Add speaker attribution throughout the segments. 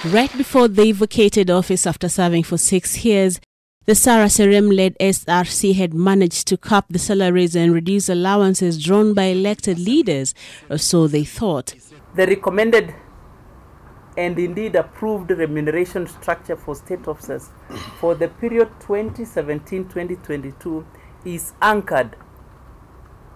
Speaker 1: Right before they vacated office after serving for 6 years, the Sarah Serem-led SRC had managed to cap the salaries and reduce allowances drawn by elected leaders, or so they thought.
Speaker 2: The recommended and indeed approved remuneration structure for state officers for the period 2017-2022 is anchored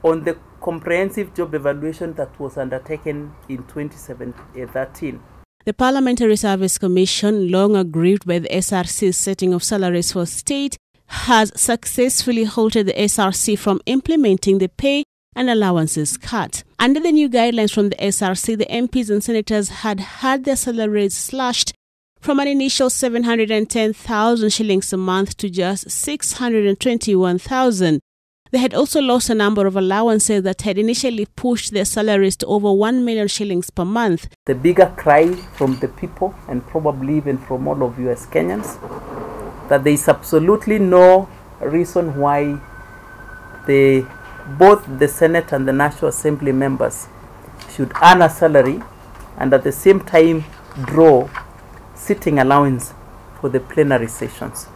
Speaker 2: on the comprehensive job evaluation that was undertaken in 2013.
Speaker 1: The Parliamentary Service Commission, long aggrieved by the SRC's setting of salaries for state, has successfully halted the SRC from implementing the pay and allowances cut. Under the new guidelines from the SRC, the MPs and senators had had their salaries slashed from an initial 710,000 shillings a month to just 621,000. They had also lost a number of allowances that had initially pushed their salaries to over 1 million shillings per month.
Speaker 2: The bigger cry from the people, and probably even from all of you as Kenyans, that there is absolutely no reason why both the Senate and the National Assembly members should earn a salary and at the same time draw sitting allowance for the plenary sessions.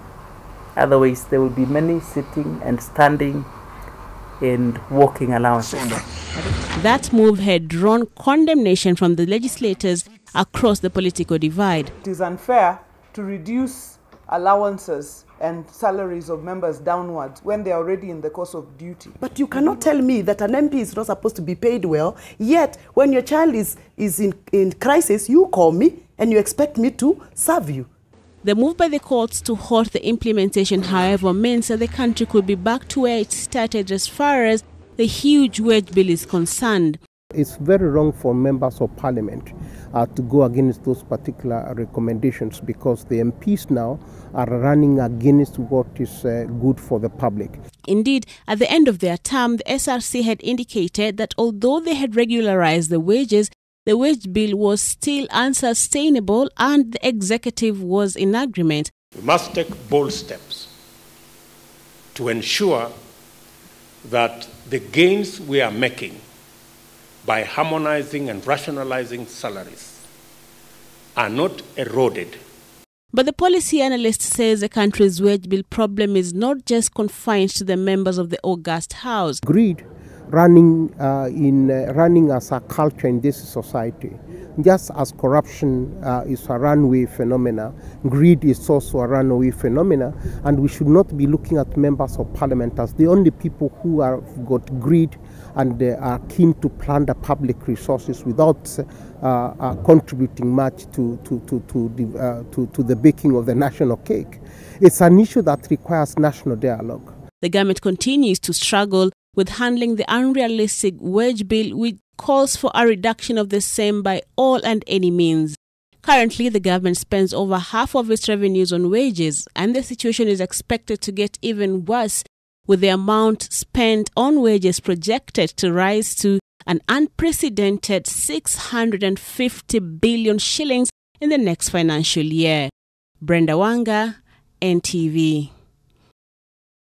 Speaker 2: Otherwise, there will be many sitting and standing and walking allowances.
Speaker 1: That move had drawn condemnation from the legislators across the political divide.
Speaker 3: It is unfair to reduce allowances and salaries of members downwards when they are already in the course of duty.
Speaker 4: But you cannot tell me that an MP is not supposed to be paid well, yet when your child is in crisis, you call me and you expect me to serve you.
Speaker 1: The move by the courts to halt the implementation, however, means that the country could be back to where it started as far as the huge wage bill is concerned.
Speaker 5: It's very wrong for members of parliament to go against those particular recommendations because the MPs now are running against what is good for the public.
Speaker 1: Indeed, at the end of their term, the SRC had indicated that although they had regularized the wages, the wage bill was still unsustainable and the executive was in agreement.
Speaker 6: We must take bold steps to ensure that the gains we are making by harmonizing and rationalizing salaries are not eroded.
Speaker 1: But the policy analyst says the country's wage bill problem is not just confined to the members of the august house.
Speaker 5: Greed running as a culture in this society. Just as corruption is a runaway phenomena, greed is also a runaway phenomena, and we should not be looking at members of parliament as the only people who have got greed and are keen to plunder public resources without contributing much to the baking of the national cake. It's an issue that requires national dialogue.
Speaker 1: The government continues to struggle with handling the unrealistic wage bill, which calls for a reduction of the same by all and any means. Currently, the government spends over half of its revenues on wages, and the situation is expected to get even worse, with the amount spent on wages projected to rise to an unprecedented 650 billion shillings in the next financial year. Brenda Wanga, NTV.